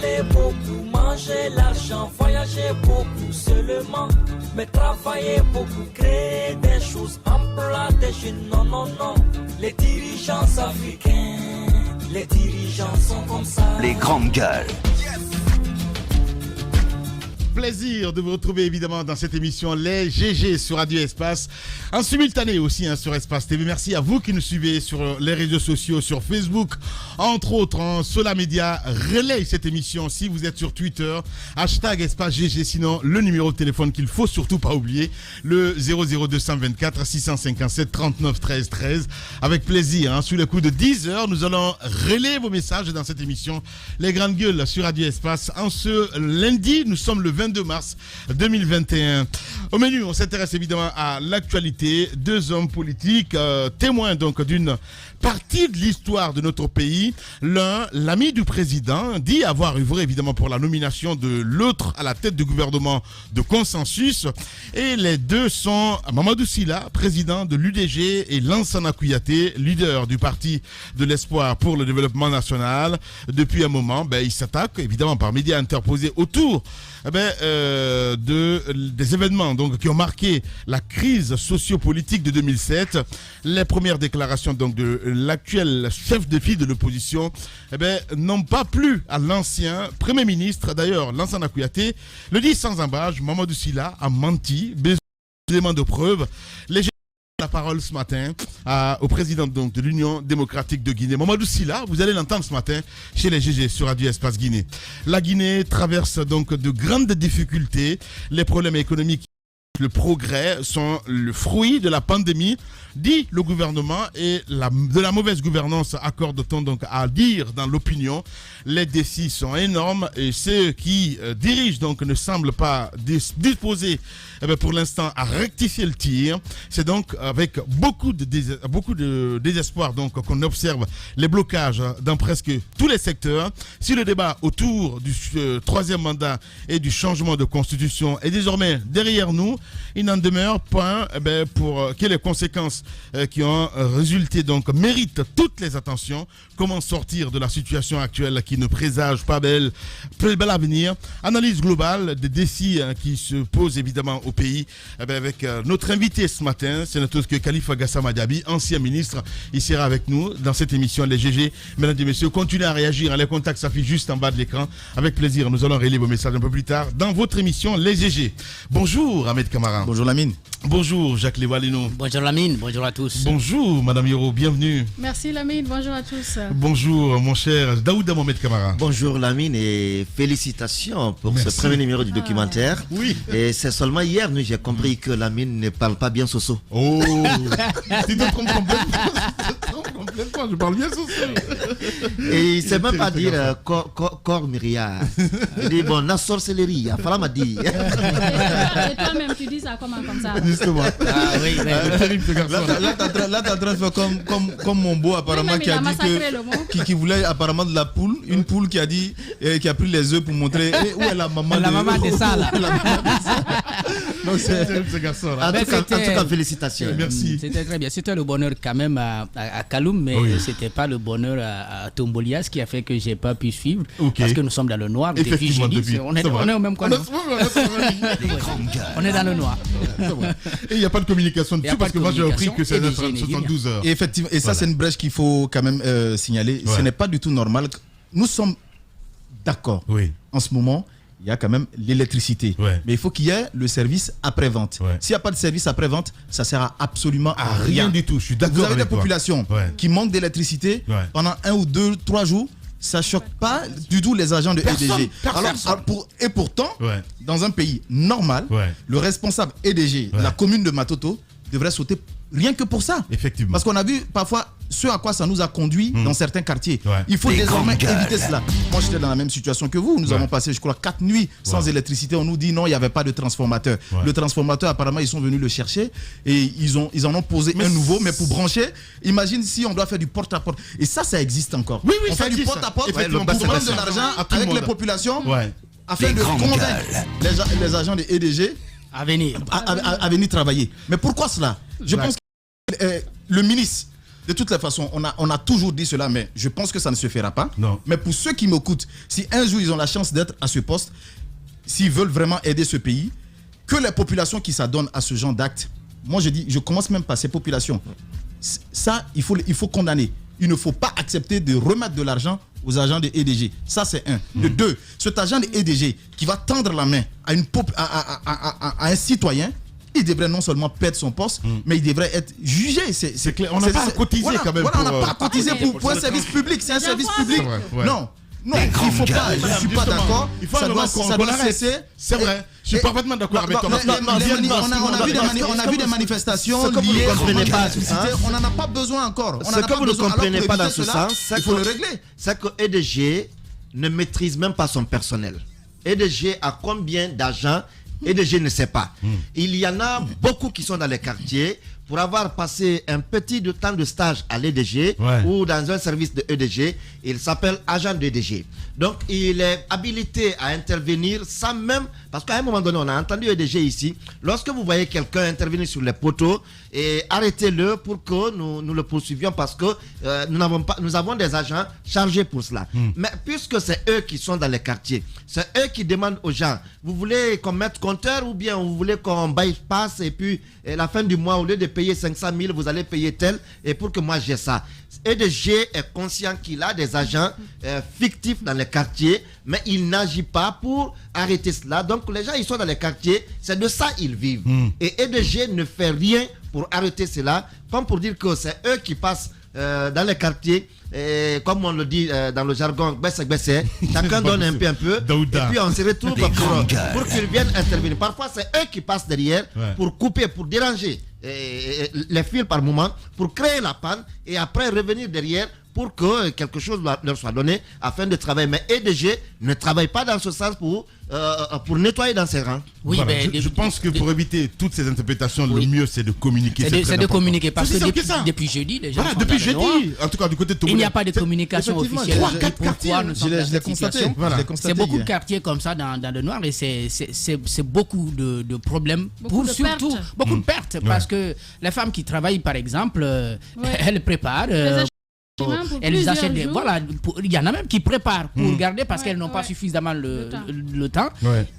parler beaucoup, manger l'argent, voyager beaucoup seulement, mais travailler beaucoup, créer des choses, emploi des jeunes, non, non, non. Les dirigeants africains, les dirigeants sont comme ça. Les grandes gueules. Plaisir de vous retrouver évidemment dans cette émission Les GG sur Radio Espace, en simultané aussi sur Espace TV. Merci à vous qui nous suivez sur les réseaux sociaux, sur Facebook, entre autres, Sola Media relaye cette émission si vous êtes sur Twitter, hashtag Espace GG, sinon le numéro de téléphone qu'il faut surtout pas oublier, le 00224 657 39 13 13. Avec plaisir, sous le coup de 10h, nous allons relayer vos messages dans cette émission Les Grandes Gueules sur Radio Espace. En ce lundi, nous sommes le 22 mars 2021. Au menu, on s'intéresse évidemment à l'actualité. Deux hommes politiques, témoins donc d'une partie de l'histoire de notre pays. L'un, l'ami du président, dit avoir œuvré évidemment pour la nomination de l'autre à la tête du gouvernement de consensus. Et les deux sont Mamadou Sylla, président de l'UDG, et Lansana Kouyaté, leader du parti de l'espoir pour le développement national. Depuis un moment, ils s'attaquent évidemment par médias interposés autour des événements donc, qui ont marqué la crise socio-politique de 2007. Les premières déclarations donc, de l'actuel chef de file de l'opposition n'ont pas plu à l'ancien Premier ministre. D'ailleurs, Lansana Kouyaté le dit sans embâche, Mamadou Sylla a menti, besoin de preuves. Les la parole ce matin au président donc, de l'Union démocratique de Guinée, Mamadou Sylla. Vous allez l'entendre ce matin chez les GG sur Radio Espace Guinée. La Guinée traverse donc de grandes difficultés. Les problèmes économiques, le progrès sont le fruit de la pandémie, dit le gouvernement, et de la mauvaise gouvernance accorde-t-on donc à dire dans l'opinion. Les défis sont énormes et ceux qui dirigent donc ne semblent pas disposés pour l'instant à rectifier le tir. C'est donc avec beaucoup de désespoir donc qu'on observe les blocages dans presque tous les secteurs. Si le débat autour du troisième mandat et du changement de constitution est désormais derrière nous, il n'en demeure pas pour que les conséquences qui ont résulté donc méritent toutes les attentions. Comment sortir de la situation actuelle qui ne présage pas bel avenir? Analyse globale des défis qui se posent évidemment au pays avec notre invité ce matin, c'est notre que Khalifa Gassama Diaby, ancien ministre. Il sera avec nous dans cette émission Les GG. Mesdames et messieurs, continuez à réagir. Les contacts s'affichent juste en bas de l'écran. Avec plaisir, nous allons relayer vos messages un peu plus tard dans votre émission Les GG. Bonjour Ahmed Kamara. Bonjour Lamine. Bonjour Jacques Lévalino. Bonjour Lamine, bonjour à tous. Bonjour Madame Yoro, bienvenue. Merci Lamine, bonjour à tous. Bonjour mon cher Daouda Mohamed Kamara. Bonjour Lamine et félicitations pour ce premier numéro du documentaire. Oui. Et c'est seulement hier que j'ai compris que Lamine ne parle pas bien Soso. Oh, tu te trompes complètement, je parle bien Soso. Et il ne sait même pas dire corps myriad. Il dit bon, la sorcellerie, il fallait m'a dit. Et toi-même tu dis ça comment comme ça? Justement. Ah oui, terrible ce garçon. Là, t'es en train de faire comme mon beau apparemment qui a dit qui voulait apparemment de la poule, une poule qui a dit qui a pris les œufs pour montrer où est la maman de ça là. Donc c'est terrible ce garçon là. En tout cas, félicitations. Merci. C'était très bien. C'était le bonheur quand même à Kaloum, mais c'était pas le bonheur à Tombolias qui a fait que j'ai pas pu suivre parce que nous sommes dans le noir depuis jeudi. On est au même coin. On est dans le noir. Et il n'y a pas de communication dessus parce que moi j'ai appris que c'est 72 heures. Et effectivement, et ça c'est une brèche qu'il faut quand même signaler. Ce n'est pas du tout normal. Nous sommes d'accord. Oui. En ce moment, il y a quand même l'électricité. Ouais. Mais il faut qu'il y ait le service après-vente. Ouais. S'il n'y a pas de service après-vente, ça ne sert absolument à Rien du tout, je suis d'accord. Vous avez avec des populations qui manquent d'électricité pendant 1 ou 2, 3 jours. Ça ne choque pas du tout les agents de EDG. Et pourtant, dans un pays normal, le responsable EDG de la commune de Matoto devrait sauter rien que pour ça. Effectivement. Parce qu'on a vu parfois ce à quoi ça nous a conduit dans certains quartiers. Il faut désormais éviter cela. Moi, j'étais dans la même situation que vous. Nous avons passé, je crois, 4 nuits sans électricité. On nous dit non, il n'y avait pas de transformateur. Le transformateur, apparemment, ils sont venus le chercher et ils en ont posé un nouveau. Mais pour brancher, imagine si on doit faire du porte-à-porte. Et ça existe encore. Oui, on fait du porte-à-porte pour prendre de l'argent avec les populations afin de convaincre les agents de EDG à venir travailler. Mais pourquoi cela? Je pense que le ministre de toutes les façons, on a toujours dit cela, mais je pense que ça ne se fera pas. Non. Mais pour ceux qui m'écoutent, si un jour ils ont la chance d'être à ce poste, s'ils veulent vraiment aider ce pays, que les populations qui s'adonnent à ce genre d'actes, moi je commence même par ces populations. Ça, il faut condamner. Il ne faut pas accepter de remettre de l'argent aux agents de EDG. Ça, c'est un. De deux, cet agent de EDG qui va tendre la main à un citoyen, il devrait non seulement perdre son poste, mais il devrait être jugé. C'est clair. On n'a pas à cotiser quand même. Voilà, on n'a pas à cotiser pour un service public. C'est un service public. Non. Non, il ne faut pas, je ne suis pas d'accord. Ça doit cesser. C'est vrai, je suis parfaitement d'accord avec toi. On a vu des manifestations liées à l'électricité. On n'en a pas besoin encore. Ce que vous ne comprenez pas dans ce sens, il faut le régler. C'est que EDG ne maîtrise même pas son personnel. EDG a combien d'agents? EDG ne sait pas. Il y en a beaucoup qui sont dans les quartiers pour avoir passé un petit temps de stage à l'EDG ou dans un service de EDG. Il s'appelle agent d'EDG. Donc, il est habilité à intervenir sans même... Parce qu'à un moment donné, on a entendu EDG ici. Lorsque vous voyez quelqu'un intervenir sur les poteaux, arrêtez-le pour que nous le poursuivions parce que nous avons des agents chargés pour cela. Mais puisque c'est eux qui sont dans les quartiers, c'est eux qui demandent aux gens, vous voulez qu'on mette compteur ou bien vous voulez qu'on bypass et puis à la fin du mois, au lieu de payer 500 000, vous allez payer tel et pour que moi j'ai ça. EDG est conscient qu'il a des agents fictifs dans les quartiers, mais il n'agit pas pour arrêter cela. Donc les gens, ils sont dans les quartiers, c'est de ça ils vivent. Et EDG ne fait rien pour arrêter cela, comme pour dire que c'est eux qui passent dans les quartiers, comme on le dit dans le jargon, chacun donne un peu, et puis on se retrouve pour qu'ils viennent intervenir. Parfois, c'est eux qui passent derrière pour couper, pour déranger les fils par moment, pour créer la panne, et après revenir derrière pour que quelque chose leur soit donné afin de travailler. Mais EDG ne travaille pas dans ce sens pour nettoyer dans ses rangs. Oui, voilà, mais je pense que pour éviter toutes ces interprétations, le mieux c'est de communiquer. C'est de communiquer parce que depuis jeudi, les gens sont depuis jeudi, en tout cas du côté de Togo, il n'y a pas de communication officielle. Je l'ai constaté. C'est beaucoup de quartiers comme ça dans le noir et c'est beaucoup de problèmes, surtout beaucoup de pertes parce que les femmes qui travaillent par exemple, elles préparent. Elles achètent des... Voilà, il y en a même qui préparent pour garder parce qu'elles n'ont pas suffisamment le temps.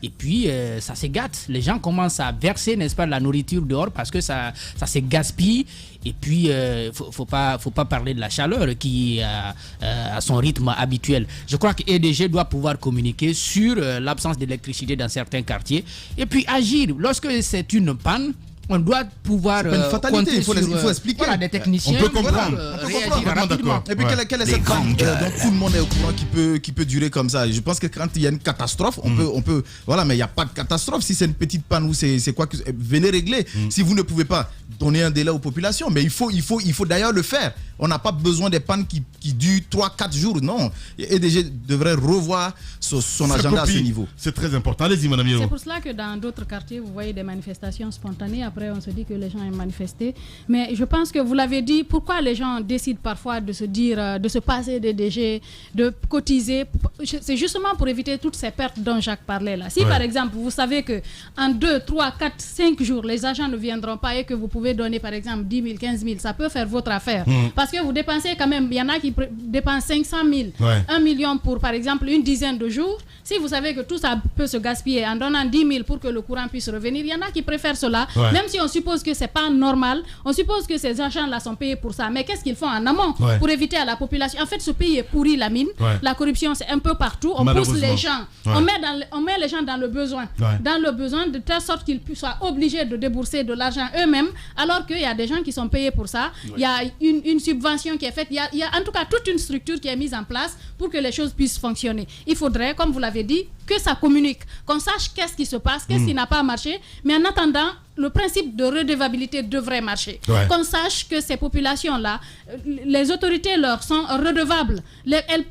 Et puis, ça se gâte. Les gens commencent à verser, n'est-ce pas, de la nourriture dehors parce que ça se gaspille. Et puis, faut pas parler de la chaleur qui a son rythme habituel. Je crois que EDG doit pouvoir communiquer sur l'absence d'électricité dans certains quartiers. Et puis, agir. Lorsque c'est une panne, on doit pouvoir une fatalité, il faut expliquer. Voilà, des techniciens. On peut comprendre. Réagir rapidement. Et puis quelle est cette panne dont tout le monde est au courant qui peut durer comme ça. Je pense que quand il y a une catastrophe, on peut voilà, mais il n'y a pas de catastrophe. Si c'est une petite panne ou c'est quoi que venez régler. Si vous ne pouvez pas donner un délai aux populations, mais il faut d'ailleurs le faire. On n'a pas besoin des pannes qui durent 3-4 jours. Non. EDG devrait revoir son agenda à ce niveau. C'est très important. Allez-y, madame Yero. C'est pour cela que dans d'autres quartiers, vous voyez des manifestations spontanées. Après, on se dit que les gens ont manifesté. Mais je pense que vous l'avez dit, pourquoi les gens décident parfois de se dire, de se passer des DG, de cotiser. C'est justement pour éviter toutes ces pertes dont Jacques parlait là. Si par exemple, vous savez que en 2, 3, 4, 5 jours, les agents ne viendront pas et que vous pouvez donner par exemple 10 000, 15 000, ça peut faire votre affaire. Parce que vous dépensez quand même, il y en a qui dépensent 500 000, 1 million pour par exemple une dizaine de jours. Si vous savez que tout ça peut se gaspiller en donnant 10 000 pour que le courant puisse revenir, il y en a qui préfèrent cela. Même si on suppose que c'est pas normal, on suppose que ces agents-là sont payés pour ça. Mais qu'est-ce qu'ils font en amont pour éviter à la population? En fait, ce pays est pourri, la mine. La corruption, c'est un peu partout. On pousse les gens. On met les gens dans le besoin. Dans le besoin de telle sorte qu'ils soient obligés de débourser de l'argent eux-mêmes, alors qu'il y a des gens qui sont payés pour ça. Il y a une subvention qui est faite. Il y a en tout cas toute une structure qui est mise en place pour que les choses puissent fonctionner. Il faudrait, comme vous l'avez dit, que ça communique, qu'on sache qu'est-ce qui se passe, qu'est-ce qui n'a pas marché. Mais en attendant, le principe de redevabilité devrait marcher. Qu'on sache que ces populations-là, les autorités leur sont redevables. Elles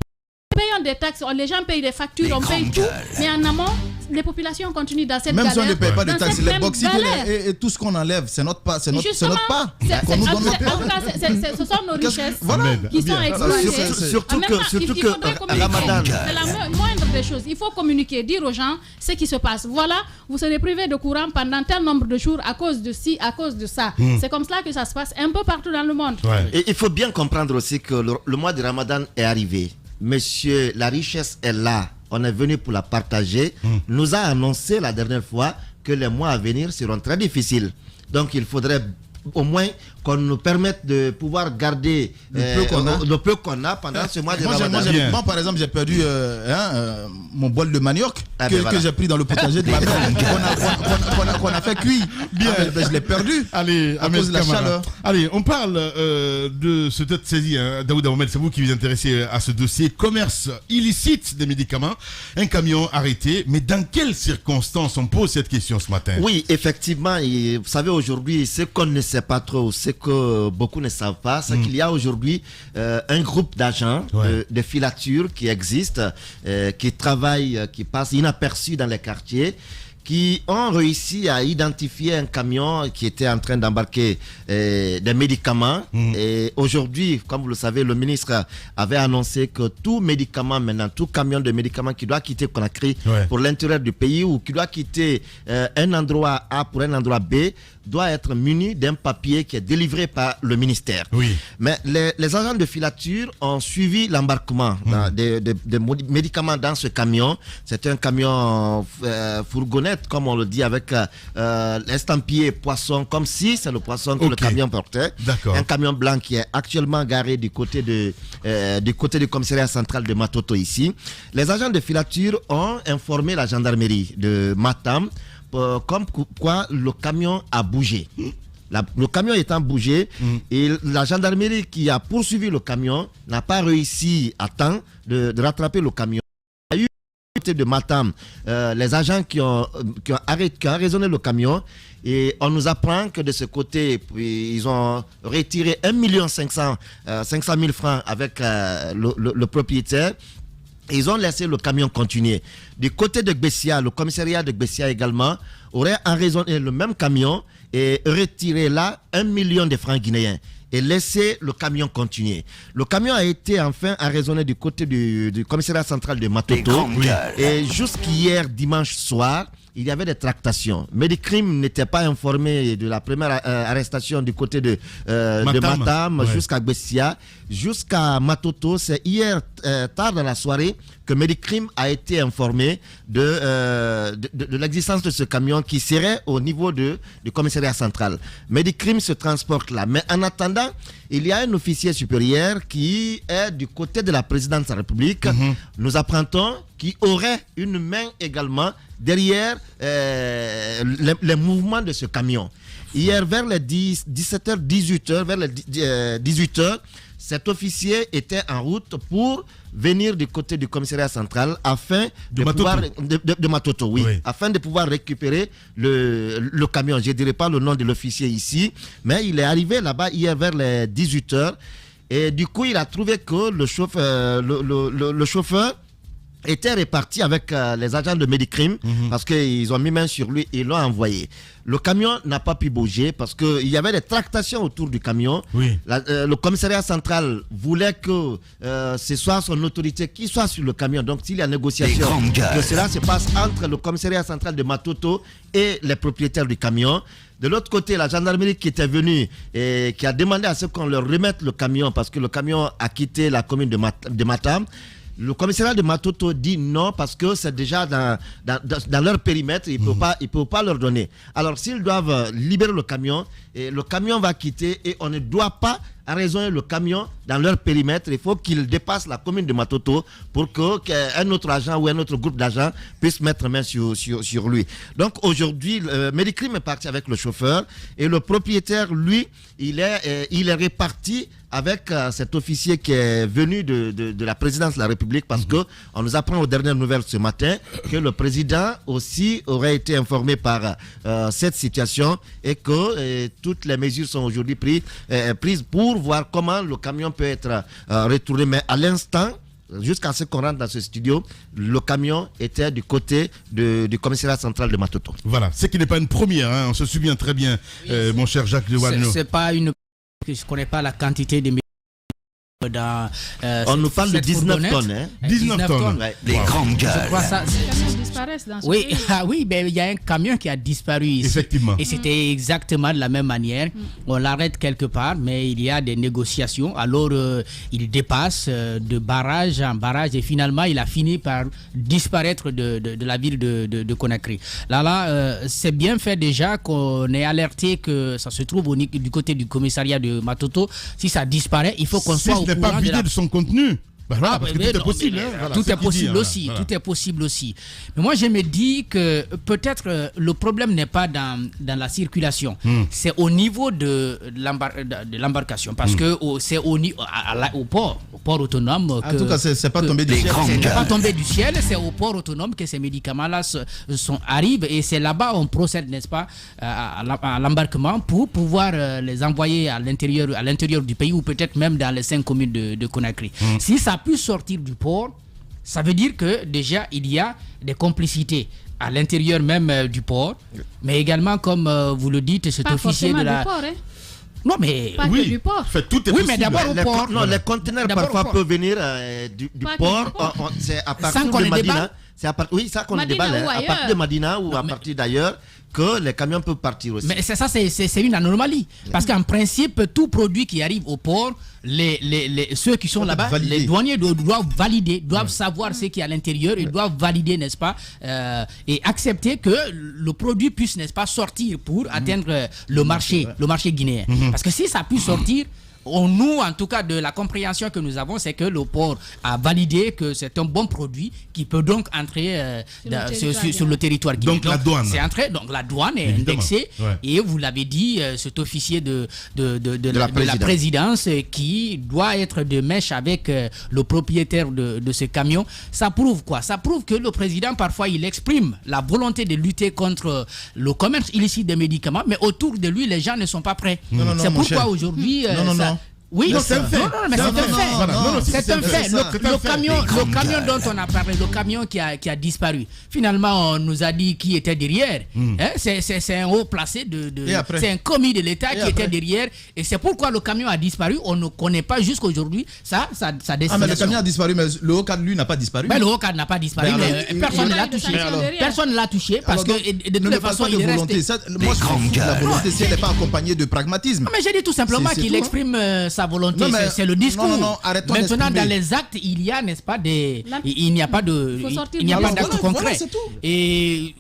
payent des taxes, les gens payent des factures, on paye tout. Mais en amont, les populations continuent dans cette galère. Même si on ne paye pas de taxes, les box et tout ce qu'on enlève, c'est notre part. C'est notre part. Ce sont nos richesses qui sont exploitées. Surtout que Ramadan, c'est la moindre des choses. Il faut communiquer, dire aux gens ce qui se passe. Voilà, vous serez privé de courant pendant tel nombre de jours à cause de ci, à cause de ça. C'est comme cela que ça se passe un peu partout dans le monde. Et il faut bien comprendre aussi que le mois de Ramadan est arrivé. Monsieur, la richesse est là. On est venu pour la partager. Nous a annoncé la dernière fois que les mois à venir seront très difficiles. Donc il faudrait au moins qu'on nous permette de pouvoir garder le peu qu'on a pendant ce mois de Ramadan. Moi, par exemple, j'ai perdu mon bol de manioc que j'ai pris dans le potager de ma mère, qu'on a fait cuire. Bien. Je l'ai perdu. Allez, à cause de la chaleur. Allez, on parle de cette saisie. Daoud Ahmed, c'est vous qui vous intéressez à ce dossier. Commerce illicite des médicaments. Un camion arrêté. Mais dans quelles circonstances on pose cette question ce matin? Oui, effectivement. Et vous savez, aujourd'hui, ce qu'on ne sait pas trop, ce que beaucoup ne savent pas, c'est qu'il y a aujourd'hui un groupe d'agents de filature qui existe, qui travaillent, qui passent inaperçus dans les quartiers, qui ont réussi à identifier un camion qui était en train d'embarquer des médicaments. Et aujourd'hui, comme vous le savez, le ministre avait annoncé que tout médicament maintenant, tout camion de médicaments qui doit quitter Conakry pour l'intérieur du pays ou qui doit quitter un endroit A pour un endroit B, doit être muni d'un papier qui est délivré par le ministère. Mais les agents de filature ont suivi l'embarquement des médicaments dans ce camion. C'est un camion fourgonnette, comme on le dit, avec l'estampillé poisson, comme si c'est le poisson que le camion portait. Un camion blanc qui est actuellement garé du côté du commissariat central de Matoto ici. Les agents de filature ont informé la gendarmerie de Matam comme quoi le camion a bougé. Le camion étant bougé, et la gendarmerie qui a poursuivi le camion n'a pas réussi à temps de rattraper le camion. Il y a eu de Matam les agents qui ont raisonné le camion, et on nous apprend que de ce côté, ils ont retiré 1 500 000 francs avec le propriétaire. Ils ont laissé le camion continuer. Du côté de Gbessia, le commissariat de Gbessia également aurait arraisonné le même camion et retiré là 1 million de francs guinéens et laissé le camion continuer. Le camion a été enfin arraisonné du côté du commissariat central de Matoto. Et jusqu'hier, dimanche soir, il y avait des tractations. Medicrime n'était pas informé de la première arrestation du côté de Matam jusqu'à Gbessia. Jusqu'à Matoto, c'est hier tard dans la soirée que Medicrime a été informé de l'existence de ce camion qui serait au niveau du commissariat central. Medicrime se transporte là. Mais en attendant, il y a un officier supérieur qui est du côté de la présidence de la République. Nous apprendons qu'il aurait une main également derrière les mouvements de ce camion. Hier, vers les 17h, 18h, vers les 18h, cet officier était en route pour venir du côté du commissariat central afin de pouvoir de Matoto, afin de pouvoir récupérer le camion. Je ne dirais pas le nom de l'officier ici, mais il est arrivé là-bas hier vers les 18h, et du coup il a trouvé que le chauffeur était réparti avec les agents de Medicrime parce qu'ils ont mis main sur lui et l'ont envoyé. Le camion n'a pas pu bouger parce qu'il y avait des tractations autour du camion. Le commissariat central voulait que ce soit son autorité qui soit sur le camion. Donc s'il y a négociation, que cela se passe entre le commissariat central de Matoto et les propriétaires du camion. De l'autre côté, la gendarmerie qui était venue et qui a demandé à ce qu'on leur remette le camion parce que le camion a quitté la commune de Matam. Le commissariat de Matoto dit non parce que c'est déjà dans leur périmètre, il ne peut pas leur donner. Alors s'ils doivent libérer le camion va quitter et on ne doit pas arraisonner le camion dans leur périmètre. Il faut qu'il dépasse la commune de Matoto pour qu'un autre agent ou un autre groupe d'agents puisse mettre main sur lui. Donc aujourd'hui, Medicrime est parti avec le chauffeur et le propriétaire, lui, il est réparti avec cet officier qui est venu de la présidence de la République parce que on nous apprend aux dernières nouvelles ce matin que le président aussi aurait été informé par cette situation et que toutes les mesures sont aujourd'hui prises pour voir comment le camion peut être retourné. Mais à l'instant, jusqu'à ce qu'on rentre dans ce studio, le camion était du côté du commissariat central de Matoto. Voilà, ce qui n'est pas une première, hein. On se souvient très bien, mon cher Jacques Dewano. C'est pas une... Je ne connais pas la quantité de dans on nous parle de 19 tonnes, hein? 19 tonnes. Ouais. Les grandes gueules. Les camions disparaissent dans ce Oui, pays. oui, mais il y a un camion qui a disparu ici. Effectivement. Et c'était exactement de la même manière. On l'arrête quelque part, mais il y a des négociations. Alors, il dépasse de barrage en barrage et finalement, il a fini par disparaître de la ville de Conakry. Là, c'est bien fait déjà qu'on ait alerté que ça se trouve du côté du commissariat de Matoto. Si ça disparaît, il faut qu'on soit au courant pas vidé de son contenu. Voilà, parce que tout est possible. Tout est possible aussi. Tout est possible aussi. Mais moi, je me dis que peut-être le problème n'est pas dans la circulation. C'est au niveau de l'embarcation. Parce que c'est au port autonome. En tout cas, c'est pas tombé du ciel. C'est pas tombé du ciel. C'est au port autonome que ces médicaments-là arrivent. Et c'est là-bas on procède, n'est-ce pas, à l'embarquement pour pouvoir les envoyer à l'intérieur du pays ou peut-être même dans les 5 communes de Conakry. Si ça pu sortir du port, ça veut dire que déjà il y a des complicités à l'intérieur même du port, mais également comme vous le dites, cet Pas officier de la... du port, hein? Non mais... Pas que du port. Fait, tout est Oui, possible. mais d'abord au port. Les conteneurs D'abord parfois au port. peuvent venir du port. C'est à partir de Madina. Oui, ça qu'on Madina déballe. ou À ailleurs. partir de Madina ou à partir d'ailleurs que les camions peuvent partir aussi. Mais c'est une anomalie. Parce qu'en principe, tout produit qui arrive au port, ceux qui sont là-bas, les douaniers doivent valider, doivent savoir ce qui est à l'intérieur, ils doivent valider, n'est-ce pas, et accepter que le produit puisse, n'est-ce pas, sortir pour atteindre le marché guinéen. Parce que si ça peut sortir, nous, en tout cas, de la compréhension que nous avons, c'est que le port a validé que c'est un bon produit qui peut donc entrer sur le territoire guinéen. Donc la douane. C'est entré, donc la douane est indexée. Ouais. Et vous l'avez dit, cet officier de la présidence qui doit être de mèche avec le propriétaire de ce camion, ça prouve quoi? Ça prouve que le président, parfois, il exprime la volonté de lutter contre le commerce illicite des médicaments, mais autour de lui, les gens ne sont pas prêts. C'est pourquoi aujourd'hui... Oui, c'est un fait. C'est un fait. Le camion dont on a parlé, le camion qui a disparu, finalement, on nous a dit qui était derrière. C'est un haut placé, c'est un commis de l'État qui était derrière. Et c'est pourquoi le camion a disparu. On ne connaît pas jusqu'aujourd'hui sa destination. Mais le camion a disparu, mais le haut cadre, lui, n'a pas disparu. Mais le haut cadre n'a pas disparu. Personne ne l'a touché. Personne ne l'a touché parce que de toute façon, il est resté. Moi, je trouve que la volonté, si elle n'est pas accompagnée de pragmatisme. Mais j'ai dit tout simplement qu'il exprime sa volonté, c'est le discours. Maintenant, dans les actes, il y a, n'est-ce pas, il n'y a pas d'acte concret. Et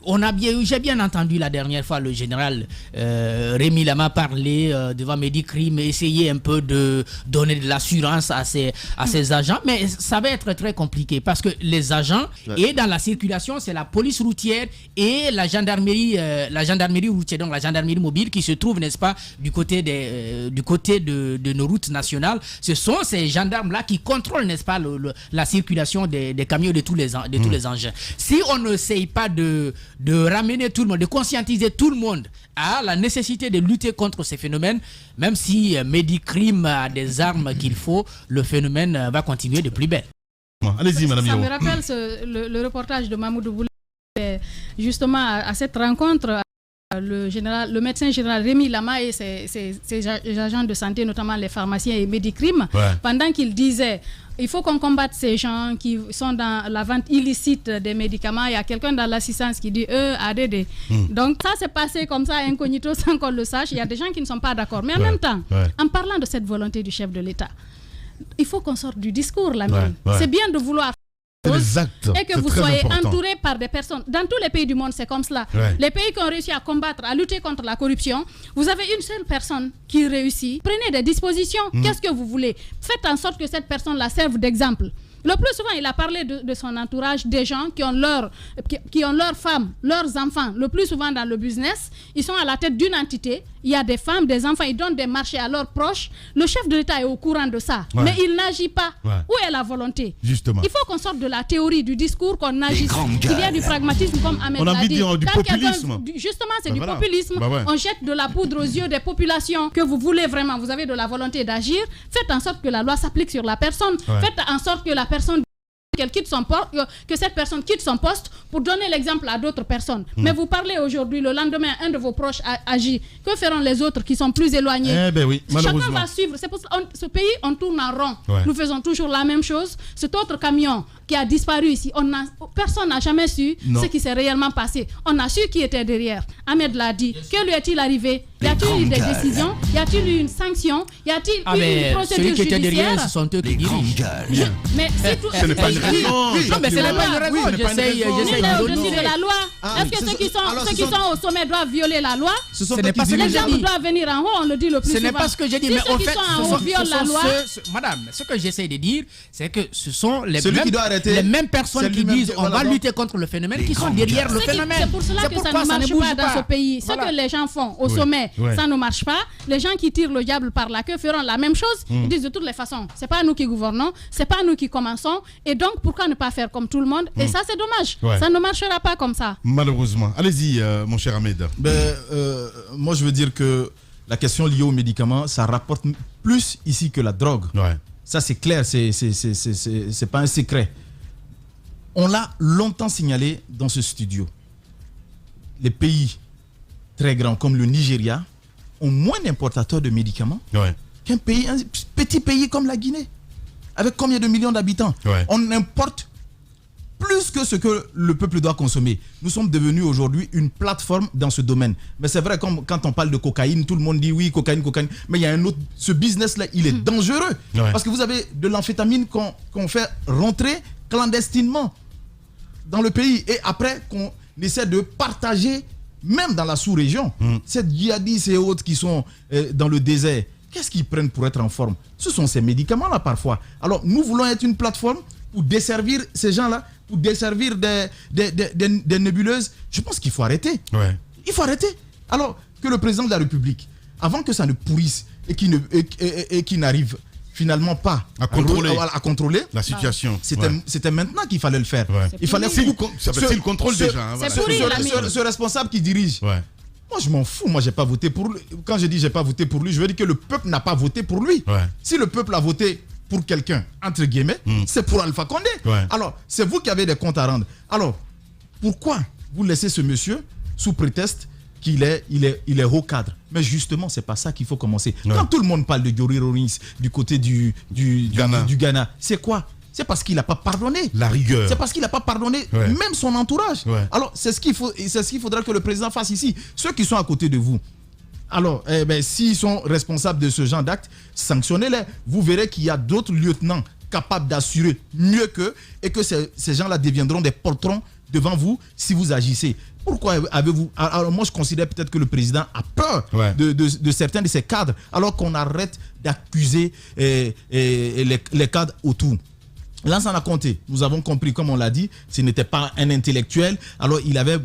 j'ai bien entendu la dernière fois le général Rémi Lama parler devant Medicrime, essayer un peu de donner de l'assurance à ses agents, mais ça va être très compliqué parce que les agents et dans la circulation, c'est la police routière et la gendarmerie routière, donc la gendarmerie mobile qui se trouve, n'est-ce pas, du côté de nos routes nationales. Ce sont ces gendarmes-là qui contrôlent, n'est-ce pas, la circulation des camions de tous les engins. Si on n'essaye pas de ramener tout le monde, de conscientiser tout le monde à la nécessité de lutter contre ces phénomènes, même si Medicrime a des armes qu'il faut, le phénomène va continuer de plus belle. Allez-y, madame. Ça me rappelle le reportage de Mamoudou Boulay, justement à cette rencontre. Le médecin général Rémi Lama et ses agents de santé, notamment les pharmaciens et Medicrime, pendant qu'il disait il faut qu'on combatte ces gens qui sont dans la vente illicite des médicaments. Il y a quelqu'un dans l'assistance qui dit ADD. Donc ça s'est passé comme ça incognito sans qu'on le sache. Il y a des gens qui ne sont pas d'accord. Mais en même temps, en parlant de cette volonté du chef de l'État, il faut qu'on sorte du discours là même. C'est bien de vouloir et que vous soyez entouré par des personnes. Dans tous les pays du monde, c'est comme cela. Les pays qui ont réussi à combattre, à lutter contre la corruption, vous avez une seule personne qui réussit. Prenez des dispositions. Qu'est-ce que vous voulez? Faites en sorte que cette personne la serve d'exemple. Le plus souvent, il a parlé de son entourage, des gens qui ont leurs femmes, leurs enfants. Le plus souvent dans le business, ils sont à la tête d'une entité. Il y a des femmes, des enfants, ils donnent des marchés à leurs proches. Le chef de l'État est au courant de ça, mais il n'agit pas. Où est la volonté? Justement. Il faut qu'on sorte de la théorie, du discours, qu'on agisse. Qu'il y a du pragmatisme, comme Ahmed l'a dit. Du populisme. Justement, c'est du populisme. On jette de la poudre aux yeux des populations que vous voulez vraiment. Vous avez de la volonté d'agir. Faites en sorte que la loi s'applique sur la personne. Faites en sorte que la personne que cette personne quitte son poste pour donner l'exemple à d'autres personnes. Mais vous parlez aujourd'hui, le lendemain, un de vos proches agit. Que feront les autres qui sont plus éloignés? Chacun va suivre. C'est pour ça ce pays, on tourne en rond. Nous faisons toujours la même chose. Cet autre camion qui a disparu ici, personne n'a jamais su ce qui s'est réellement passé. On a su qui était derrière. Ahmed l'a dit. Que lui est-il arrivé? Y a-t-il eu des décisions? Y a-t-il eu une sanction? Y a-t-il eu une procédure judiciaire? Derrière, ce sont eux qui dirigent. Mais si tout... Ce n'est pas une raison. Non, mais ce n'est pas une raison. J'essaye de la loi. Est-ce que ceux qui sont au sommet doivent violer la loi? Ce n'est pas ce que j'ai dit. Doivent venir en haut, on le dit le plus souvent. Ce n'est pas ce que j'ai dit. Si Mais ceux qui sont en haut violent la loi... Madame, ce que j'essaie de dire, c'est que ce sont les mêmes personnes qui lui-même disent on va lutter contre le phénomène qui sont derrière le phénomène. C'est pour cela que ça ne marche pas dans ce pays. Ce que les gens font au sommet, ça ne marche pas. Les gens qui tirent le diable par la queue feront la même chose. Ils disent de toutes les façons, c'est pas nous qui gouvernons, c'est pas nous qui commençons. Et donc, pourquoi ne pas faire comme tout le monde? Et ça, c'est dommage. Ça ne marchera pas comme ça. Malheureusement. Allez-y, mon cher Ahmed. Moi, je veux dire que la question liée aux médicaments, ça rapporte plus ici que la drogue. Ça, c'est clair, c'est pas un secret. On l'a longtemps signalé dans ce studio. Les pays très grands comme le Nigeria ont moins d'importateurs de médicaments qu'un petit pays comme la Guinée. Avec combien de millions d'habitants? On importe plus que ce que le peuple doit consommer. Nous sommes devenus aujourd'hui une plateforme dans ce domaine. Mais c'est vrai, comme quand on parle de cocaïne, tout le monde dit oui, cocaïne. Mais il y a un autre. Ce business-là, il est dangereux. Parce que vous avez de l'amphétamine qu'on fait rentrer clandestinement dans le pays. Et après, qu'on essaie de partager, même dans la sous-région. Ces djihadistes et autres qui sont dans le désert, qu'est-ce qu'ils prennent pour être en forme? Ce sont ces médicaments-là parfois. Alors, nous voulons être une plateforme pour desservir ces gens-là, pour desservir des nébuleuses. Je pense qu'il faut arrêter. Il faut arrêter. Alors que le président de la République, avant que ça ne pourrisse et qu'il n'arrive finalement pas à contrôler la situation, c'était maintenant qu'il fallait le faire. Il fallait le contrôle déjà. Ce responsable qui dirige. Moi, je m'en fous. Moi, j'ai pas voté pour lui. Quand je dis j'ai pas voté pour lui, je veux dire que le peuple n'a pas voté pour lui. Si le peuple a voté pour quelqu'un, entre guillemets, c'est pour Alpha Condé. Alors, c'est vous qui avez des comptes à rendre. Alors, pourquoi vous laissez ce monsieur sous prétexte qu'il est haut cadre? Mais justement, c'est pas ça qu'il faut commencer. Quand tout le monde parle de Diori Rawlings du côté du Ghana, c'est quoi? C'est parce qu'il n'a pas pardonné. La rigueur. C'est parce qu'il n'a pas pardonné même son entourage. Alors, c'est ce qu'il faudra que le président fasse ici. Ceux qui sont à côté de vous, alors, s'ils sont responsables de ce genre d'actes, sanctionnez-les. Vous verrez qu'il y a d'autres lieutenants capables d'assurer mieux qu'eux et que ces gens-là deviendront des poltrons devant vous si vous agissez. Pourquoi avez-vous... Alors moi, je considère peut-être que le président a peur de certains de ses cadres, alors qu'on arrête d'accuser les cadres autour. Lansana Conté, nous avons compris, comme on l'a dit, ce n'était pas un intellectuel, alors il avait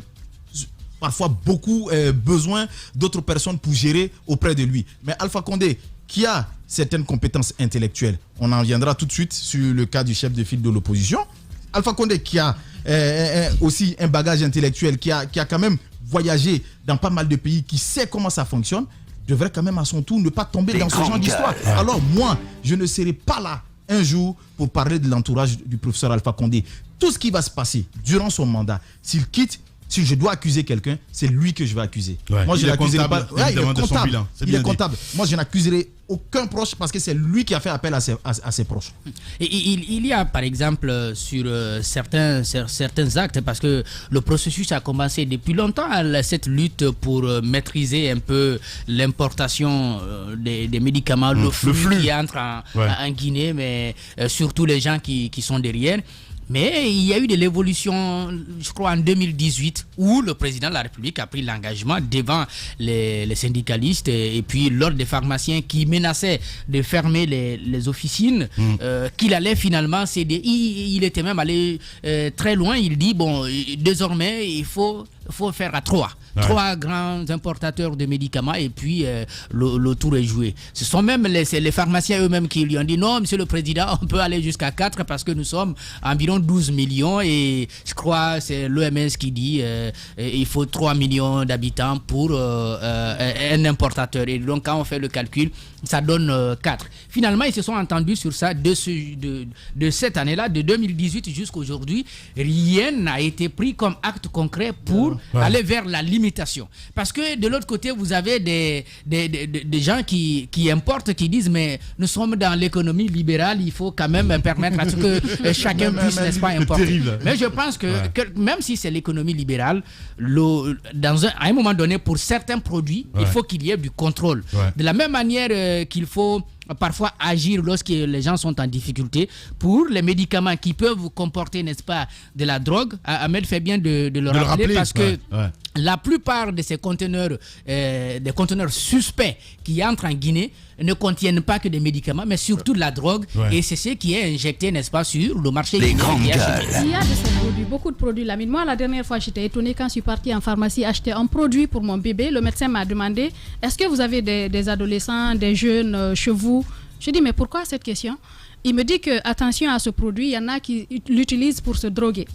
parfois beaucoup besoin d'autres personnes pour gérer auprès de lui. Mais Alpha Condé, qui a certaines compétences intellectuelles, on en viendra tout de suite sur le cas du chef de file de l'opposition. Alpha Condé, qui a aussi un bagage intellectuel, qui a quand même voyagé dans pas mal de pays, qui sait comment ça fonctionne, devrait quand même à son tour ne pas tomber dans ce genre d'histoire. Alors moi, je ne serai pas là un jour pour parler de l'entourage du professeur Alpha Condé. Tout ce qui va se passer durant son mandat, s'il quitte, si je dois accuser quelqu'un, c'est lui que je vais accuser. Moi, je l'accuserai pas. Il est comptable. Moi, je n'accuserai aucun proche parce que c'est lui qui a fait appel à ses proches. Et il y a, par exemple, sur certains actes, parce que le processus a commencé depuis longtemps, cette lutte pour maîtriser un peu l'importation des médicaments, le flux qui entre en Guinée, mais surtout les gens qui sont derrière. Mais il y a eu de l'évolution, je crois, en 2018, où le président de la République a pris l'engagement devant les syndicalistes et puis l'ordre des pharmaciens qui menaçaient de fermer les officines, qu'il allait finalement céder. Il était même allé très loin. Il dit, bon, désormais, il faut faut faire à trois. Ouais. 3 grands importateurs de médicaments et puis le tour est joué. Ce sont même les pharmaciens eux-mêmes qui lui ont dit non, monsieur le président, on peut aller jusqu'à 4 parce que nous sommes environ 12 millions et je crois c'est l'OMS qui dit il faut 3 millions d'habitants pour un importateur. Et donc quand on fait le calcul, ça donne 4. Finalement, ils se sont entendus sur ça de cette année-là, de 2018 jusqu'à aujourd'hui. Rien n'a été pris comme acte concret pour aller vers la limitation. Parce que de l'autre côté, vous avez des gens qui importent, qui disent mais nous sommes dans l'économie libérale, il faut quand même permettre à ce que chacun puisse, n'est-ce pas, importer. Mais je pense que même si c'est l'économie libérale, à un moment donné, pour certains produits, il faut qu'il y ait du contrôle. De la même manière qu'il faut parfois agir lorsque les gens sont en difficulté pour les médicaments qui peuvent comporter, n'est-ce pas, de la drogue. Ahmed fait bien de le rappeler parce que la plupart de ces conteneurs, des conteneurs suspects qui entrent en Guinée ne contiennent pas que des médicaments, mais surtout de la drogue. Et c'est ce qui est injecté, n'est-ce pas, sur le marché guinéen. Il y a de ces produits, beaucoup de produits. Lamine, moi, la dernière fois, j'étais étonnée quand je suis partie en pharmacie acheter un produit pour mon bébé. Le médecin m'a demandé, est-ce que vous avez des adolescents, des jeunes chez vous? Je dis, mais pourquoi cette question? Il me dit que, attention à ce produit, il y en a qui l'utilisent pour se droguer.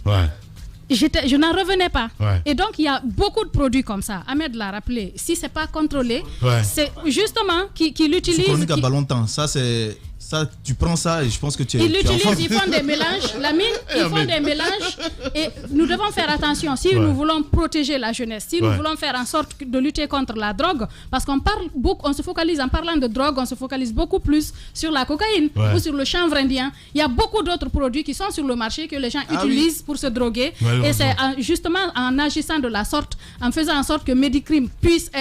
Je n'en revenais pas. Et donc, il y a beaucoup de produits comme ça. Ahmed l'a rappelé. Si ce n'est pas contrôlé, c'est justement qui l'utilisent. C'est chronique à longtemps. Ça, c'est... Ça, tu prends ça et je pense que tu es... Ils l'utilisent, ils font des mélanges. Lamine, ils font des mélanges. Et nous devons faire attention. Si nous voulons protéger la jeunesse, si nous voulons faire en sorte de lutter contre la drogue, parce qu'on parle beaucoup, on se focalise, en parlant de drogue, on se focalise beaucoup plus sur la cocaïne ou sur le chanvre indien. Il y a beaucoup d'autres produits qui sont sur le marché que les gens utilisent pour se droguer. Et c'est justement en agissant de la sorte, en faisant en sorte que Medicrime puisse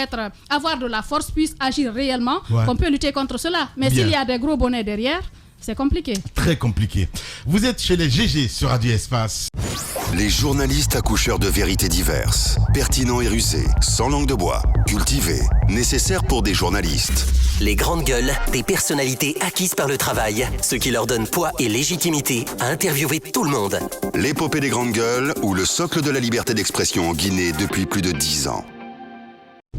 avoir de la force, puisse agir réellement, qu'on peut lutter contre cela. Mais s'il y a des gros bonnets derrière, c'est compliqué. Très compliqué. Vous êtes chez les GG sur Radio Espace. Les journalistes accoucheurs de vérités diverses, pertinents et rusés, sans langue de bois, cultivés, nécessaires pour des journalistes. Les grandes gueules, des personnalités acquises par le travail, ce qui leur donne poids et légitimité à interviewer tout le monde. L'épopée des grandes gueules ou le socle de la liberté d'expression en Guinée depuis plus de 10 ans.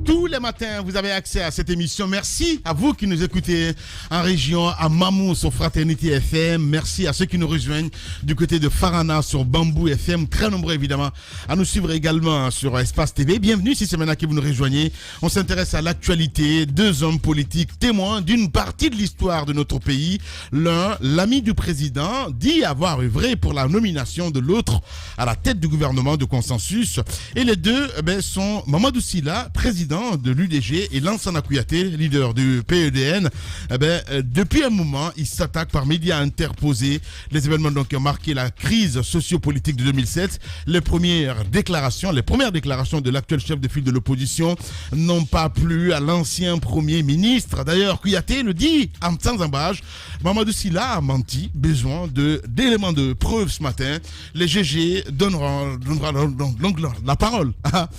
Tous les matins, vous avez accès à cette émission. Merci à vous qui nous écoutez en région, à Mamou sur Fraternité FM. Merci à ceux qui nous rejoignent du côté de Farana sur Bambou FM. Très nombreux, évidemment, à nous suivre également sur Espace TV. Bienvenue si c'est maintenant que vous nous rejoignez. On s'intéresse à l'actualité. 2 hommes politiques témoins d'une partie de l'histoire de notre pays. L'un, l'ami du président, dit avoir œuvré pour la nomination de l'autre à la tête du gouvernement de consensus. Et les deux sont Mamadou Sylla, président de l'UDG, et Lansana Kouyaté, leader du PEDN. Depuis un moment, ils s'attaquent par médias interposés. Les événements donc qui ont marqué la crise sociopolitique de 2007. Les premières déclarations de l'actuel chef de file de l'opposition n'ont pas plu à l'ancien premier ministre. D'ailleurs, Kouyaté le dit sans embâche. Mamadou Sylla a menti. Besoin d'éléments de preuve ce matin. Les GG donnera donc la parole à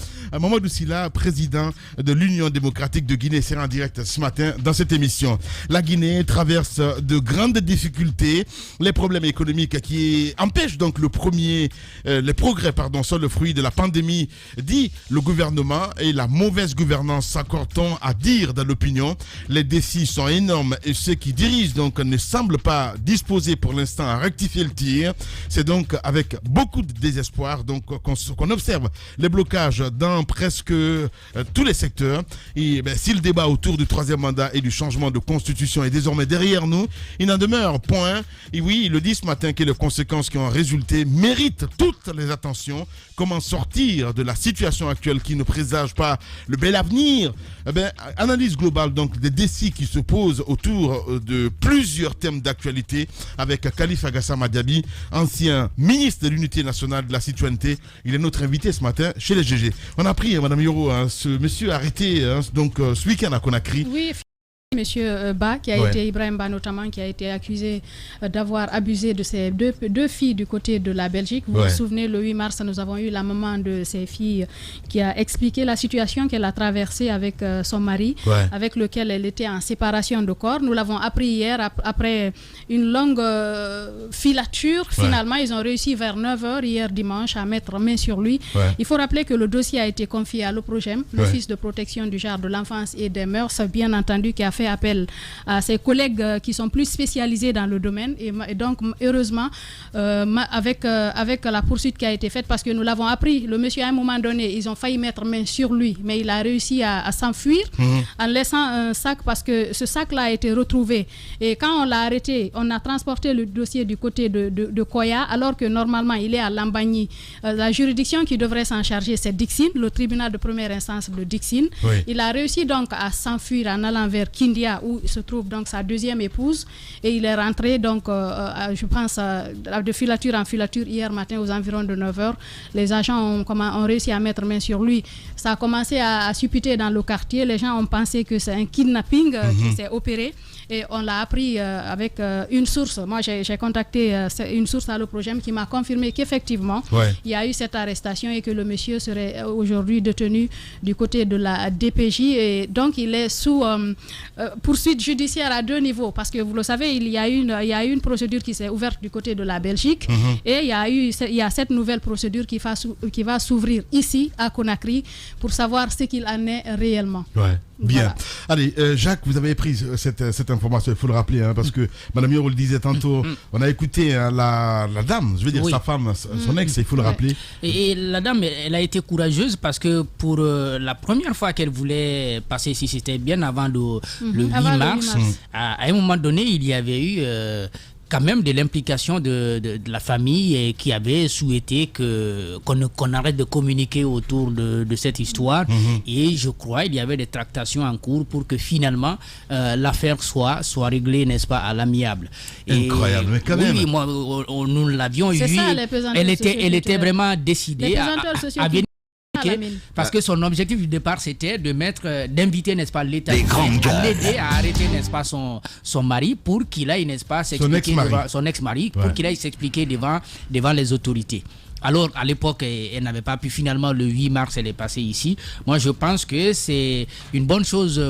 Mamadou Sylla, président de l'Union démocratique de Guinée, sera en direct ce matin dans cette émission. La Guinée traverse de grandes difficultés. Les problèmes économiques qui empêchent donc les progrès sont le fruit de la pandémie, dit le gouvernement, et la mauvaise gouvernance s'accorde-t-on à dire dans l'opinion. Les défis sont énormes et ceux qui dirigent donc ne semblent pas disposés pour l'instant à rectifier le tir. C'est donc avec beaucoup de désespoir donc qu'on observe les blocages dans presque tous les secteurs. Et si le débat autour du 3e mandat et du changement de constitution est désormais derrière nous, il n'en demeure point. Et oui, il le dit ce matin que les conséquences qui ont résulté méritent toutes les attentions. Comment sortir de la situation actuelle qui ne présage pas le bel avenir? Analyse globale donc des défis qui se posent autour de plusieurs thèmes d'actualité avec Khalifa Gassama Diaby, ancien ministre de l'Unité nationale de la citoyenneté. Il est notre invité ce matin chez les GG. On a pris, Madame Yoro, ce monsieur arrêté ce week-end à Conakry. Oui, Monsieur Ba, qui a été Ibrahim Ba notamment, qui a été accusé d'avoir abusé de ses deux filles du côté de la Belgique. Vous vous souvenez, le 8 mars, nous avons eu la maman de ces filles qui a expliqué la situation qu'elle a traversée avec son mari, avec lequel elle était en séparation de corps. Nous l'avons appris hier, après une longue filature. Finalement, ils ont réussi vers 9h hier dimanche à mettre main sur lui. Il faut rappeler que le dossier a été confié à l'OPROGEM, l'Office de protection du genre, de l'enfance et des mœurs, bien entendu, qui a fait appel à ses collègues qui sont plus spécialisés dans le domaine. Et donc, heureusement, avec la poursuite qui a été faite, parce que nous l'avons appris, le monsieur, à un moment donné, ils ont failli mettre main sur lui, mais il a réussi à s'enfuir en laissant un sac, parce que ce sac-là a été retrouvé. Et quand on l'a arrêté, on a transporté le dossier du côté de Koya, alors que normalement, il est à Lambagny. La juridiction qui devrait s'en charger, c'est Dixine, le tribunal de première instance de Dixine. Il a réussi donc à s'enfuir en allant vers Kindia, où se trouve donc sa deuxième épouse, et il est rentré donc je pense de filature en filature hier matin aux environs de 9h. Les agents ont réussi à mettre main sur lui. Ça a commencé à supputer dans le quartier. Les gens ont pensé que c'est un kidnapping qui s'est opéré. Et on l'a appris avec une source. Moi, j'ai contacté une source à l'OPROGEM qui m'a confirmé qu'effectivement, il y a eu cette arrestation et que le monsieur serait aujourd'hui détenu du côté de la DPJ. Et donc, il est sous poursuite judiciaire à 2 niveaux. Parce que vous le savez, il y a eu une procédure qui s'est ouverte du côté de la Belgique. Et il y a cette nouvelle procédure qui va s'ouvrir ici, à Conakry, pour savoir ce qu'il en est réellement. Bien. Allez, Jacques, vous avez pris cette information, il faut le rappeler, parce que Madame Yoro le disait tantôt, on a écouté la dame, je veux dire sa femme, son ex, il faut le rappeler. Et la dame, elle a été courageuse parce que pour la première fois qu'elle voulait passer ici, c'était bien avant le 8 mars. À un moment donné, il y avait eu quand même de l'implication de la famille qui avait souhaité qu'on arrête de communiquer autour de cette histoire. Et je crois il y avait des tractations en cours pour que finalement l'affaire soit réglée, n'est-ce pas, à l'amiable. Incroyable, mais quand même. Oui, moi, nous l'avions eu. Elle était vraiment décidée à venir. Parce que son objectif du départ, c'était d'inviter, n'est-ce pas, l'État à l'aider à arrêter, n'est-ce pas, son mari pour qu'il aille, n'est-ce pas, s'expliquer son ex-mari, pour qu'il aille s'expliquer devant les autorités. Alors, à l'époque, elle n'avait pas pu. Finalement, le 8 mars, elle est passée ici. Moi, je pense que c'est une bonne chose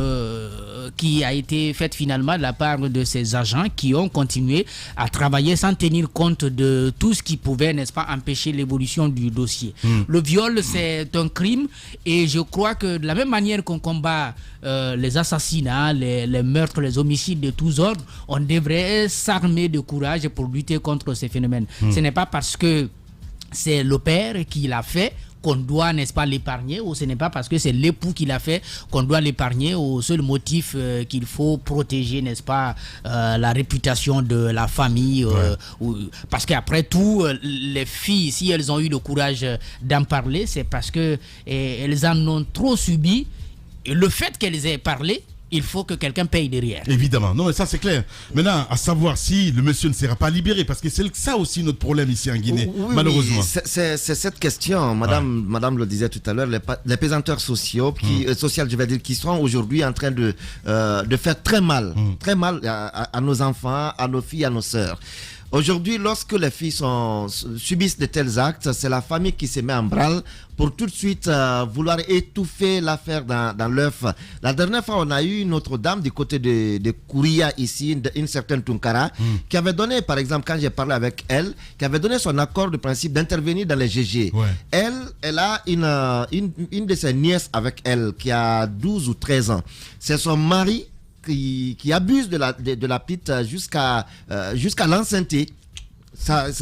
qui a été faite finalement de la part de ces agents qui ont continué à travailler sans tenir compte de tout ce qui pouvait, n'est-ce pas, empêcher l'évolution du dossier. Le viol, c'est un crime et je crois que de la même manière qu'on combat les assassinats, les meurtres, les homicides de tous ordres, on devrait s'armer de courage pour lutter contre ces phénomènes. Ce n'est pas parce que c'est le père qui l'a fait qu'on doit, n'est-ce pas, l'épargner, ou ce n'est pas parce que c'est l'époux qui l'a fait qu'on doit l'épargner, au seul motif qu'il faut protéger, n'est-ce pas, la réputation de la famille. Parce qu'après tout, les filles, si elles ont eu le courage d'en parler, c'est parce qu'elles en ont trop subi. Et le fait qu'elles aient parlé, il faut que quelqu'un paye derrière. Évidemment. Non, mais ça, c'est clair. Maintenant, à savoir si le monsieur ne sera pas libéré, parce que c'est ça aussi notre problème ici en Guinée, malheureusement. Oui, c'est cette question. Madame le disait tout à l'heure, les pesanteurs sociaux, social, je vais dire, qui sont aujourd'hui en train de faire très mal à nos enfants, à nos filles, à nos sœurs. Aujourd'hui, lorsque les filles subissent de tels actes, c'est la famille qui se met en branle pour tout de suite vouloir étouffer l'affaire dans l'œuf. La dernière fois, on a eu une autre dame du côté de Kouria ici, une certaine Tunkara, qui avait donné, par exemple, quand j'ai parlé avec elle, qui avait donné son accord de principe d'intervenir dans les GG. Elle a une de ses nièces avec elle qui a 12 ou 13 ans. C'est son mari qui abuse de la petite jusqu'à l'ancienneté. Sa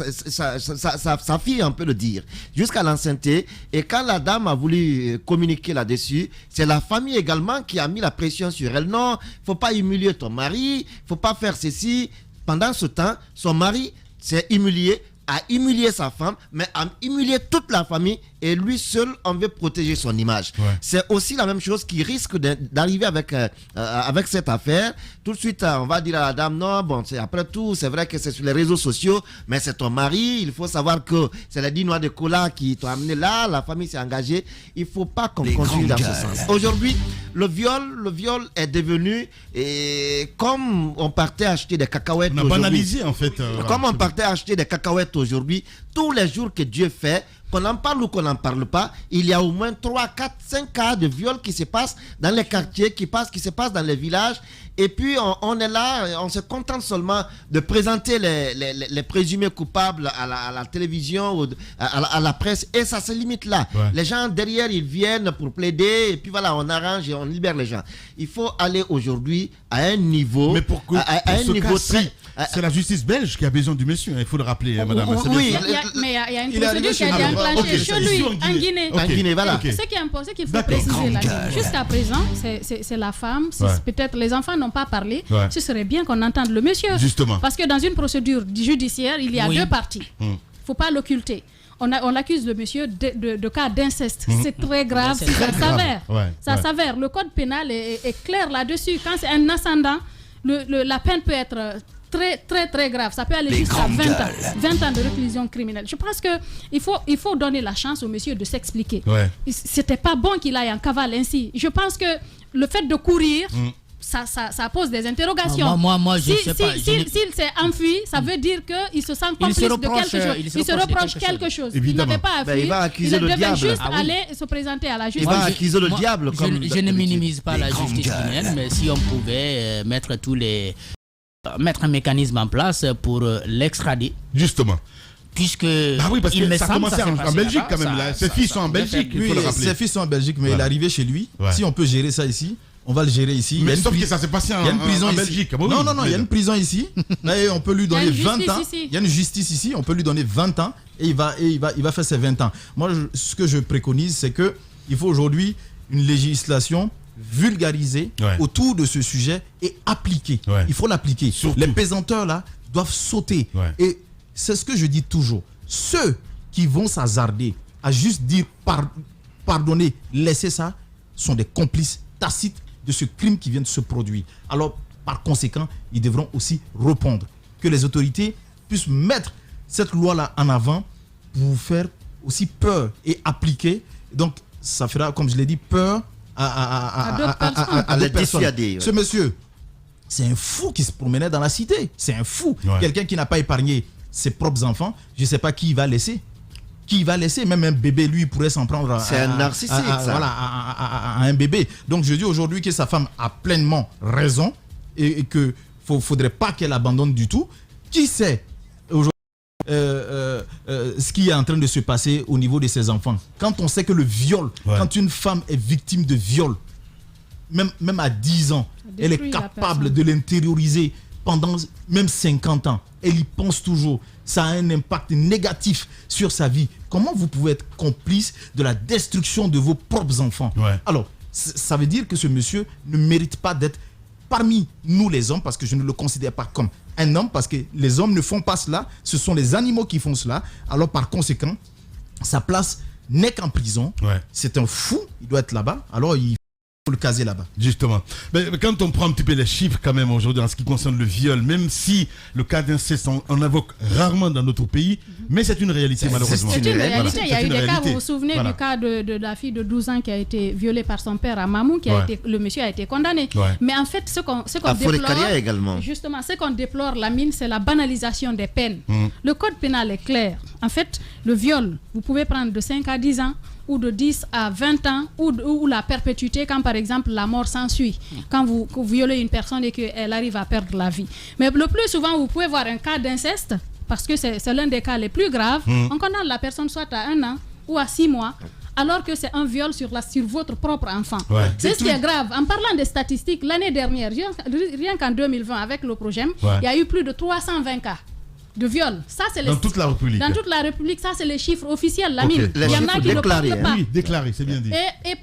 fille, on peut le dire, jusqu'à l'ancienneté. Et quand la dame a voulu communiquer là-dessus, c'est la famille également qui a mis la pression sur elle. Non, faut pas humilier ton mari, faut pas faire ceci. Pendant ce temps, son mari s'est humilié, a humilié sa femme, mais a humilié toute la famille, et lui seul, on veut protéger son image. C'est aussi la même chose qui risque d'arriver avec cette affaire. Tout de suite, on va dire à la dame, non, bon, après tout, c'est vrai que c'est sur les réseaux sociaux, mais c'est ton mari, il faut savoir que c'est les 10 noix de cola qui t'ont amené là, la famille s'est engagée. Il ne faut pas qu'on continue dans ce sens. Aujourd'hui, Le viol est devenu comme on partait acheter des cacahuètes aujourd'hui. On a banalisé en fait. Comme on partait acheter des cacahuètes aujourd'hui, tous les jours que Dieu fait, qu'on en parle ou qu'on n'en parle pas, il y a au moins 3, 4, 5 cas de viol qui se passent dans les quartiers, qui se passent dans les villages. Et puis on est là, on se contente seulement de présenter les présumés coupables à la télévision ou à la presse, et ça se limite là. Ouais. Les gens derrière, ils viennent pour plaider, et puis voilà, on arrange et on libère les gens. Il faut aller aujourd'hui à un niveau... Mais pour un niveau très... C'est la justice belge qui a besoin du monsieur, il faut le rappeler, madame. Oui, mais il y a une procédure qui a été enclenchée chez lui, en Guinée. En Guinée, voilà. Ce qui est important, qu'il faut préciser là, jusqu'à présent, c'est la femme, peut-être les enfants n'ont pas parlé, ce serait bien qu'on entende le monsieur. Justement. Parce que dans une procédure judiciaire, il y a deux parties. Il ne faut pas l'occulter. On accuse le monsieur de cas d'inceste. C'est très grave, ça s'avère. Ça s'avère. Le code pénal est clair là-dessus. Quand c'est un ascendant, la peine peut être très, très, très grave. Ça peut aller jusqu'à 20 ans. 20 ans de réclusion criminelle. Je pense qu'il faut donner la chance au monsieur de s'expliquer. C'était pas bon qu'il aille en cavale ainsi. Je pense que le fait de courir... Ça pose des interrogations. Moi, je sais pas. S'il s'est enfui, ça veut dire qu'il se sent complice de quelque chose. Il se reproche quelque chose. Il n'avait pas à fuir. Il va accuser le diable. Juste aller se présenter à la justice. Il va accuser le diable. Je ne minimise pas la justice guinéenne, mais si on pouvait mettre un mécanisme en place pour l'extrader. Justement. Puisque oui, parce que ça a commencé en Belgique quand même. Ses filles sont en Belgique, il faut le rappeler. Ses filles sont en Belgique, mais il est arrivé chez lui. Si on peut gérer ça ici, on va le gérer ici. Mais sauf que ça s'est passé en Belgique. Non, il y a une prison ici. Et on peut lui donner 20 ans. Il y a une justice ici. On peut lui donner 20 ans et il va faire ses 20 ans. Moi, ce que je préconise, c'est qu'il faut aujourd'hui une législation vulgarisée autour de ce sujet et appliquée. Il faut l'appliquer. Les pesanteurs là doivent sauter. Et c'est ce que je dis toujours. Ceux qui vont s'hasarder à juste dire pardonnez, laissez ça, sont des complices tacites de ce crime qui vient de se produire. Alors, par conséquent, ils devront aussi répondre. Que les autorités puissent mettre cette loi-là en avant pour vous faire aussi peur et appliquer. Donc, ça fera, comme je l'ai dit, peur à d'autres personnes. Ce monsieur, c'est un fou qui se promenait dans la cité. C'est un fou. Quelqu'un qui n'a pas épargné ses propres enfants. Je ne sais pas qui il va laisser. Qui va laisser, même un bébé, lui, pourrait s'en prendre c'est un narcissique, à un bébé. Donc je dis aujourd'hui que sa femme a pleinement raison et qu'il ne faudrait pas qu'elle abandonne du tout. Qui sait aujourd'hui ce qui est en train de se passer au niveau de ses enfants? Quand on sait que le viol, quand une femme est victime de viol, même à 10 ans, elle est capable de l'intérioriser pendant même 50 ans. Elle y pense toujours. Ça a un impact négatif sur sa vie. Comment vous pouvez être complice de la destruction de vos propres enfants? Alors, ça veut dire que ce monsieur ne mérite pas d'être parmi nous les hommes, parce que je ne le considère pas comme un homme, parce que les hommes ne font pas cela, ce sont les animaux qui font cela. Alors par conséquent, sa place n'est qu'en prison. C'est un fou, il doit être là-bas. Alors il faut le caser là-bas. Justement. Mais quand on prend un petit peu les chiffres quand même aujourd'hui en ce qui concerne le viol, même si le cas d'inceste on invoque rarement dans notre pays, mais c'est une réalité malheureusement. C'est une réalité. Il y a eu des cas, vous vous souvenez du cas de la fille de 12 ans qui a été violée par son père à Mamou, le monsieur a été condamné. Mais en fait, ce qu'on déplore, également. Justement, ce qu'on déplore, Lamine, c'est la banalisation des peines. Le code pénal est clair. En fait, le viol, vous pouvez prendre de 5 à 10 ans, ou de 10 à 20 ans, ou la perpétuité quand par exemple la mort s'ensuit, quand vous violez une personne et qu'elle arrive à perdre la vie. Mais le plus souvent, vous pouvez voir un cas d'inceste, parce que c'est l'un des cas les plus graves, on condamne la personne soit à 1 an ou à 6 mois, alors que c'est un viol sur votre propre enfant. C'est ce qui est grave. En parlant des statistiques, l'année dernière, rien qu'en 2020, avec le Progem, il y a eu plus de 320 cas de viol. Ça, c'est dans toute la République. Dans toute la République, ça, c'est les chiffres officiels. Lamine. Il y en a qui ne parlent pas. Oui, déclaré, c'est bien dit. Et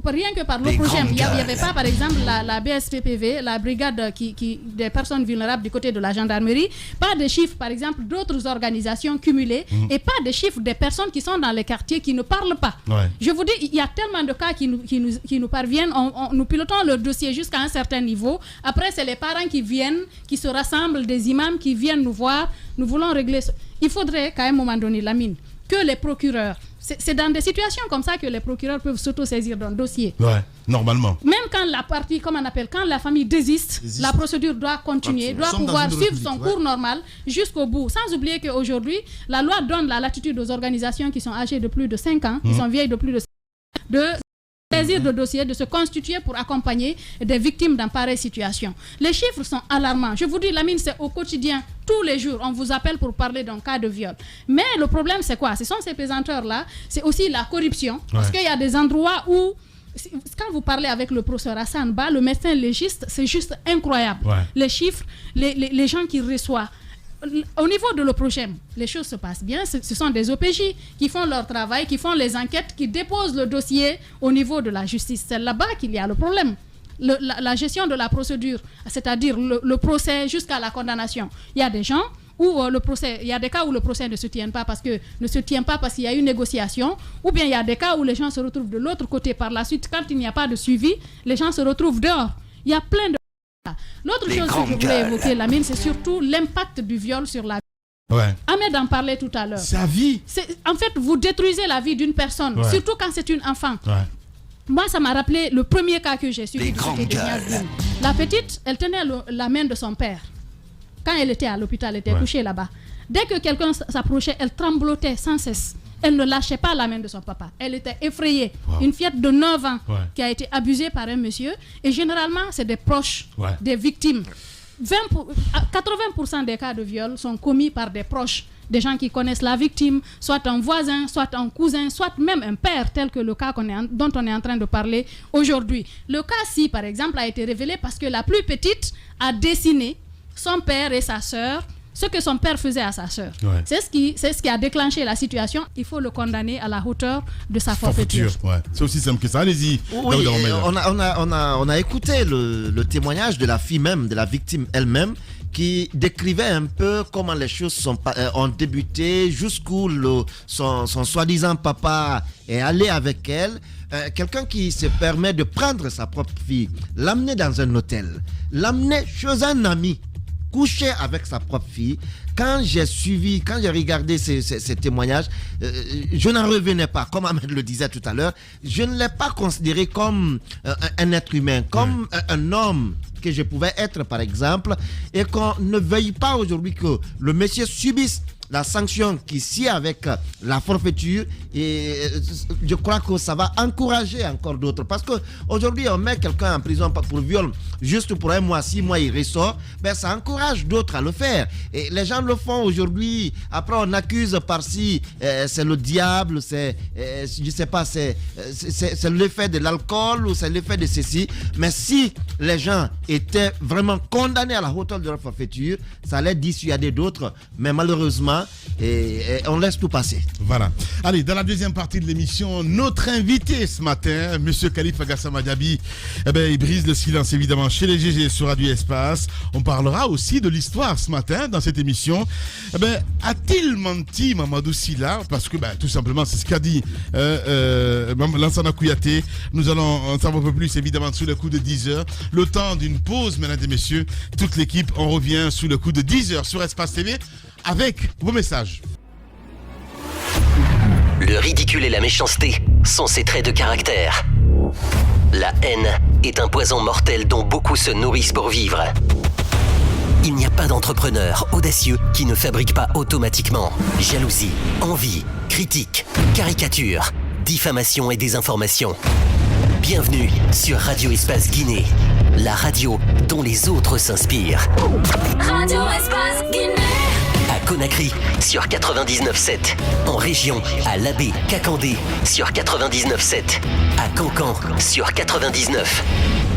rien que par le projet, il n'y avait pas, par exemple, la BSPPV, la brigade des personnes vulnérables du côté de la gendarmerie, pas de chiffres, par exemple, d'autres organisations cumulées, et pas de chiffres des personnes qui sont dans les quartiers qui ne parlent pas. Je vous dis, il y a tellement de cas qui nous parviennent, nous pilotons le dossier jusqu'à un certain niveau. Après, c'est les parents qui viennent, qui se rassemblent, des imams qui viennent nous voir. Nous voulons régler ça. Il faudrait qu'à un moment donné, Lamine, que les procureurs, C'est dans des situations comme ça que les procureurs peuvent s'auto-saisir d'un dossier. Ouais, normalement. Même quand la partie, comme on appelle, quand la famille désiste. La procédure doit continuer, doit pouvoir suivre son cours normal jusqu'au bout. Sans oublier qu'aujourd'hui, la loi donne la latitude aux organisations qui sont âgées de plus de 5 ans, qui sont vieilles de plus de 5 ans, de saisir de dossiers, de se constituer pour accompagner des victimes dans pareille situation. Les chiffres sont alarmants. Je vous dis, Lamine, c'est au quotidien. Tous les jours, on vous appelle pour parler d'un cas de viol. Mais le problème, c'est quoi? Ce sont ces pesanteurs-là. C'est aussi la corruption. Parce qu'il y a des endroits où, quand vous parlez avec le professeur Hassan Ba, le médecin légiste, c'est juste incroyable. Les chiffres, les gens qui reçoivent. Au niveau de l'OPROGEM, les choses se passent bien. Ce sont des OPJ qui font leur travail, qui font les enquêtes, qui déposent le dossier au niveau de la justice. C'est là-bas qu'il y a le problème. La gestion de la procédure, c'est-à-dire le procès jusqu'à la condamnation. Il y a des gens où il y a des cas où le procès ne se tient pas parce qu'il y a une négociation, ou bien il y a des cas où les gens se retrouvent de l'autre côté par la suite. Quand il n'y a pas de suivi, les gens se retrouvent dehors. Il y a plein de... L'autre chose que je voulais évoquer, Lamine, c'est surtout l'impact du viol sur la vie. Ahmed en parlait tout à l'heure. Sa vie. En fait, vous détruisez la vie d'une personne, surtout quand c'est une enfant. Moi, ça m'a rappelé le premier cas que j'ai suivi. La petite, elle tenait la main de son père. Quand elle était à l'hôpital, elle était couchée là-bas. Dès que quelqu'un s'approchait, elle tremblotait sans cesse. Elle ne lâchait pas la main de son papa. Elle était effrayée. Une fillette de 9 ans qui a été abusée par un monsieur. Et généralement, c'est des proches des victimes. 80% des cas de viol sont commis par des proches, des gens qui connaissent la victime, soit un voisin, soit un cousin, soit même un père, tel que le cas dont on est en train de parler aujourd'hui. Le cas-ci, par exemple, a été révélé parce que la plus petite a dessiné son père et sa sœur, ce que son père faisait à sa sœur. C'est ce qui a déclenché la situation. Il faut le condamner à la hauteur de sa forfaiture. C'est aussi simple que ça. Allez-y. Oui, on a écouté le témoignage de la fille même, de la victime elle-même, qui décrivait un peu comment les choses ont débuté, jusqu'où son soi-disant papa est allé avec elle. Quelqu'un qui se permet de prendre sa propre fille, l'amener dans un hôtel, l'amener chez un ami, coucher avec sa propre fille. Quand j'ai regardé ces témoignages, je n'en revenais pas. Comme Ahmed le disait tout à l'heure, je ne l'ai pas considéré comme un être humain, comme un homme que je pouvais être, par exemple, et qu'on ne veuille pas aujourd'hui que le monsieur subisse la sanction qui sied avec la forfaiture, et je crois que ça va encourager encore d'autres, parce que aujourd'hui on met quelqu'un en prison pour viol juste pour 1 mois, 6 mois il ressort, ça encourage d'autres à le faire, et les gens le font aujourd'hui. Après on accuse par-ci, c'est le diable, je sais pas, c'est l'effet de l'alcool ou c'est l'effet de ceci, mais si les gens étaient vraiment condamnés à la hauteur de leur forfaiture, ça allait dissuader d'autres, mais malheureusement et on laisse tout passer. Voilà. Allez, dans la deuxième partie de l'émission, notre invité ce matin, Monsieur Khalifa Gassama Diaby, il brise le silence évidemment chez les GG sur Radio Espace. On parlera aussi de l'histoire ce matin dans cette émission. A-t-il menti Mamadou Sylla? Parce que tout simplement c'est ce qu'a dit Lansana Kouyaté. Nous allons en savoir un peu plus évidemment sous le coup de 10h. Le temps d'une pause, mesdames et messieurs. Toute l'équipe, on revient sous le coup de 10h sur Espace TV avec vos messages. Le ridicule et la méchanceté sont ses traits de caractère. La haine est un poison mortel dont beaucoup se nourrissent pour vivre. Il n'y a pas d'entrepreneur audacieux qui ne fabrique pas automatiquement jalousie, envie, critique, caricature, diffamation et désinformation. Bienvenue sur Radio Espace Guinée, la radio dont les autres s'inspirent. Radio Espace Guinée. À Conakry sur 99.7, en région à Labé, Kakandé sur 99.7, à Cancan sur 99.